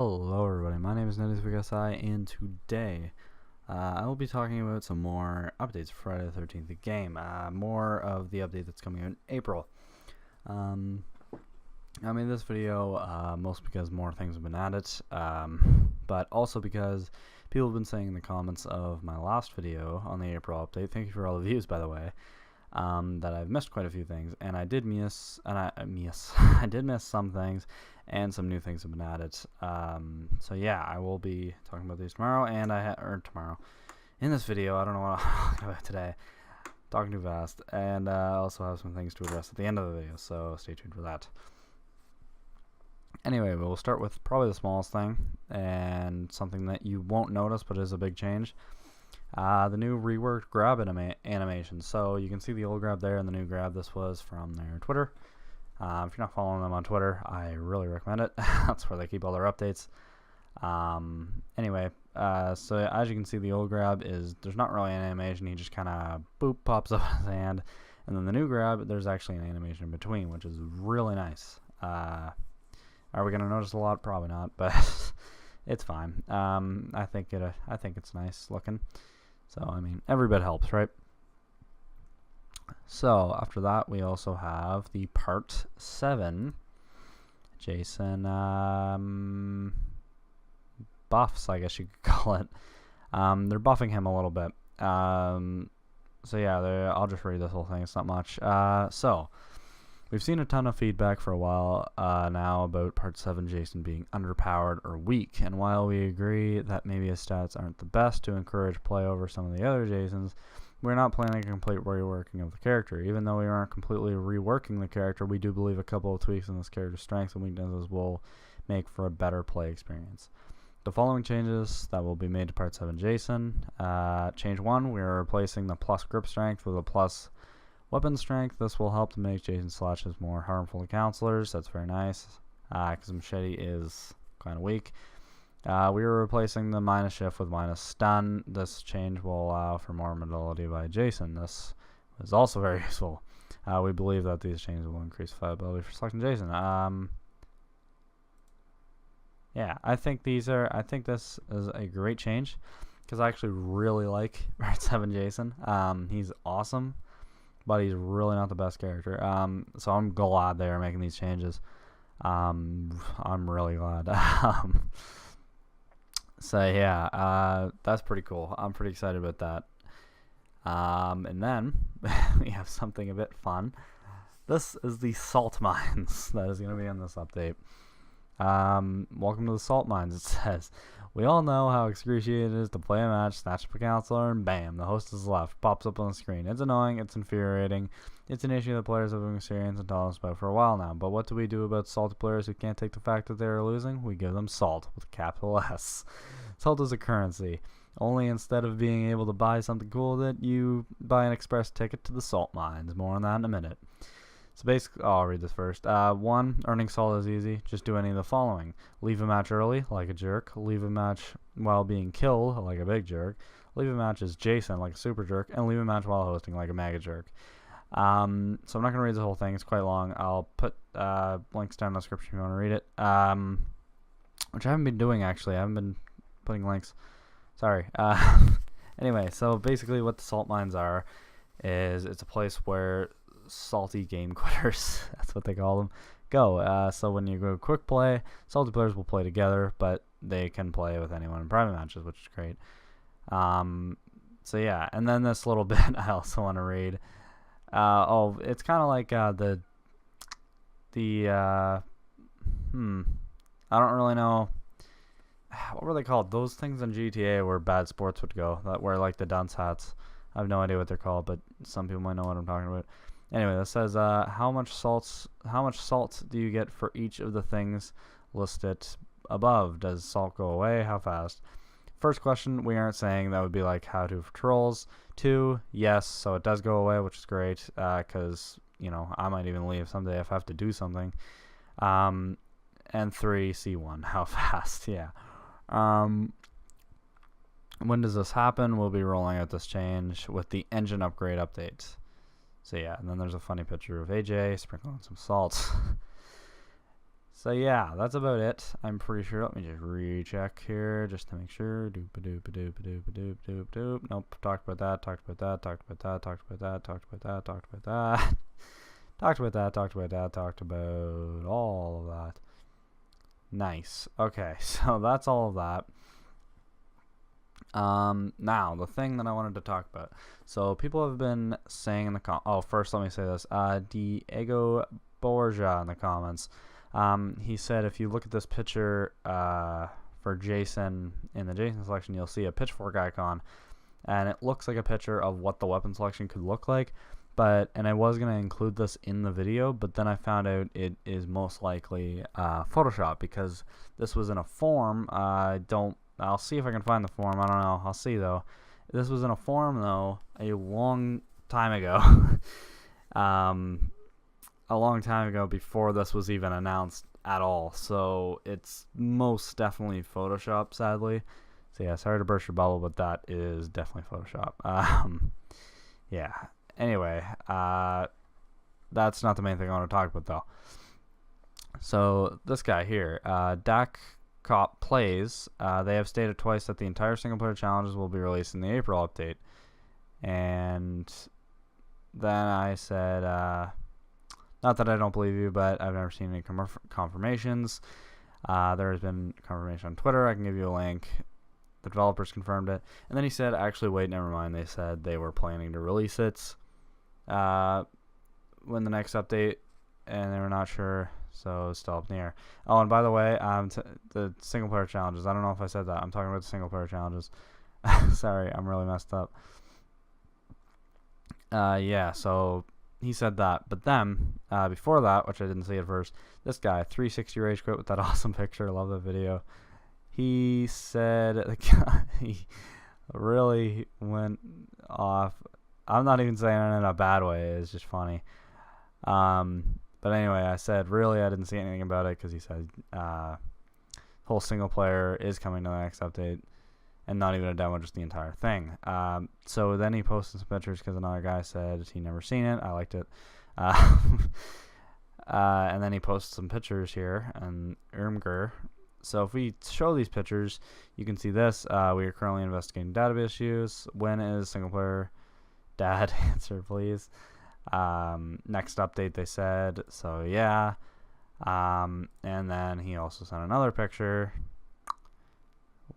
Hello everybody, my name is nuttycivicsi, and today I will be talking about some more updates for Friday the 13th the game. More of the update that's coming out in April. I made this video mostly because more things have been added, but also because people have been saying in the comments of my last video on the April update, thank you for all the views by the way, that I've missed quite a few things, and I did miss, I did miss some things, and some new things have been added. So yeah, I will be talking about these tomorrow, and tomorrow in this video. I don't know what I'm talking about today. Talking too fast, and I also have some things to address at the end of the video, so stay tuned for that. Anyway, we'll start with probably the smallest thing, and something that you won't notice, but is a big change. The new reworked grab animation. So you can see the old grab there and the new grab. This was from their Twitter. If you're not following them on Twitter, I really recommend it. That's where they keep all their updates. Anyway, so as you can see, the old grab there's not really an animation. He just kind of boop pops up his hand, and then the new grab, there's actually an animation in between, which is really nice. Are we gonna notice a lot? Probably not, but it's fine. I think it's nice looking. So I mean, every bit helps, right? So after that, we also have the Part 7 Jason buffs, I guess you could call it. They're buffing him a little bit. So yeah, I'll just read this whole thing. It's not much. So we've seen a ton of feedback for a while now about Part 7 Jason being underpowered or weak, and while we agree that maybe his stats aren't the best to encourage play over some of the other Jasons, we're not planning a complete reworking of the character. Even though we aren't completely reworking the character, we do believe a couple of tweaks in this character's strengths and weaknesses will make for a better play experience. The following changes that will be made to Part 7 Jason. Change 1, we are replacing the plus grip strength with a plus weapon strength. This will help to make Jason's slashes more harmful to counselors. That's very nice, because Machete is kind of weak. We are replacing the minus shift with minus stun. This change will allow for more mobility by Jason. This is also very useful. We believe that these changes will increase viability for selecting Jason. Yeah, I think this is a great change, because I actually really like Part 7 Jason. He's awesome, but he's really not the best character. So I'm glad they are making these changes. I'm really glad. So yeah, that's pretty cool. I'm pretty excited about that. And then we have something a bit fun. This is the salt mines that is going to be in this update. Welcome to the salt mines, it says. We all know how excruciating it is to play a match, snatch up a counselor, and bam, the host is left. Pops up on the screen. It's annoying, it's infuriating. It's an issue that players have been experienced and told us about for a while now. But what do we do about salty players who can't take the fact that they are losing? We give them salt, with a capital S. Salt is a currency. Only instead of being able to buy something cool with it, you buy an express ticket to the salt mines. More on that in a minute. So basically, I'll read this first. 1, earning salt is easy. Just do any of the following. Leave a match early, like a jerk. Leave a match while being killed, like a big jerk. Leave a match as Jason, like a super jerk. And leave a match while hosting, like a mega jerk. So I'm not going to read the whole thing. It's quite long. I'll put links down in the description if you want to read it. Which I haven't been doing, actually. I haven't been putting links. Sorry. Anyway, so basically what the salt mines are is it's a place where salty game quitters, that's what they call them, go. So when you go quick play, salty players will play together, but they can play with anyone in private matches, which is great. So yeah, and then this little bit I also want to read. It's kind of like I don't really know what were they called, those things in GTA where bad sports would go, that wear like the dunce hats. I have no idea what they're called, but some people might know what I'm talking about. Anyway, this says how much salt do you get for each of the things listed above? Does salt go away? How fast? First question, we aren't saying that would be like how to for trolls. 2, yes, so it does go away, which is great, because you know, I might even leave someday if I have to do something. And 3, C1, how fast? Yeah. When does this happen? We'll be rolling out this change with the engine upgrade update. So yeah, and then there's a funny picture of AJ sprinkling some salt. So yeah, that's about it. I'm pretty sure. Let me just recheck here just to make sure. Doop a doop a doop a doop a doop doop doop. Nope. Talked about that. Talked about that. Talked about that. Talked about that. Talked about that. Talked about that. Talked about that. Talked about that. Talked about all of that. Nice. Okay, so that's all of that. Now the thing that I wanted to talk about. So people have been saying in the first let me say this. Diego Borgia in the comments. He said if you look at this picture for Jason in the Jason selection, you'll see a pitchfork icon, and it looks like a picture of what the weapon selection could look like. And I was gonna include this in the video, but then I found out it is most likely Photoshop, because this was in a form. I'll see if I can find the form. I don't know. I'll see though. This was in a form though a long time ago. A long time ago, before this was even announced at all. So it's most definitely Photoshop, sadly. So yeah, sorry to burst your bubble, but that is definitely Photoshop. Yeah. Anyway, that's not the main thing I want to talk about though. So this guy here, Dak Cop Plays, they have stated twice that the entire single player challenges will be released in the April update. And then I said, not that I don't believe you, but I've never seen any confirmations. There has been confirmation on Twitter. I can give you a link. The developers confirmed it. And then he said, actually, wait, never mind. They said they were planning to release it when the next update, and they were not sure, so it's still up in the air. Oh, and by the way, the single player challenges. I don't know if I said that. I'm talking about the single player challenges. Sorry, I'm really messed up. Yeah, so he said that. But then, before that, which I didn't see at first, this guy, 360 Rage Quit with that awesome picture. I love that video. He said, he really went off. I'm not even saying it in a bad way. It's just funny. But anyway, I said, really, I didn't see anything about it, because he said whole single player is coming to the next update, and not even a demo, just the entire thing. So then he posted some pictures, because another guy said he never seen it. I liked it. And then he posted some pictures here, and Irmger. So if we show these pictures, you can see this. We are currently investigating database issues. When is single player? Dad, answer please. Next update, they said. So yeah. And then he also sent another picture,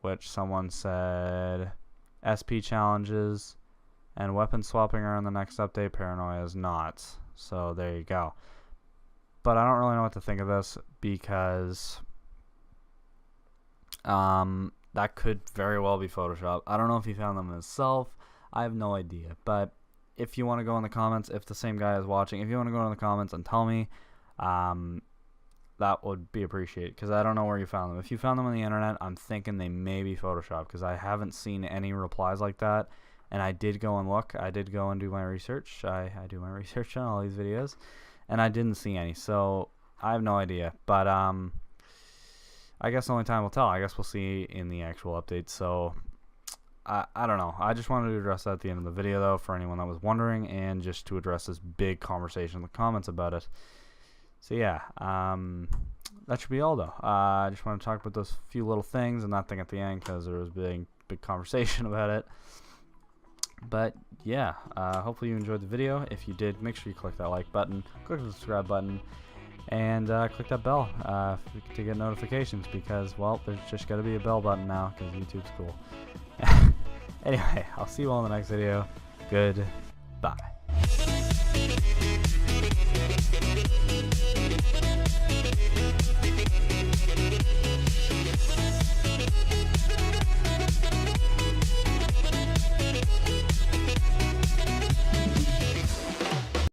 which someone said SP challenges and weapon swapping are in the next update. Paranoia is not. So there you go. But I don't really know what to think of this, because that could very well be Photoshop. I don't know if he found them himself. I have no idea. But if you want to go in the comments, if the same guy is watching, if you want to go in the comments and tell me, that would be appreciated, because I don't know where you found them. If you found them on the internet, I'm thinking they may be Photoshop, because I haven't seen any replies like that. And I did go and look. I did go and do my research. I do my research on all these videos, and I didn't see any. So I have no idea. But I guess only time will tell. I guess we'll see in the actual update. So I don't know. I just wanted to address that at the end of the video, though, for anyone that was wondering, and just to address this big conversation in the comments about it. So yeah, that should be all, though. I just want to talk about those few little things and that thing at the end, because there was a big conversation about it. But yeah, hopefully you enjoyed the video. If you did, make sure you click that like button, click the subscribe button, and click that bell to get notifications, because, well, there's just got to be a bell button now, because YouTube's cool. Anyway, I'll see you all in the next video. Goodbye.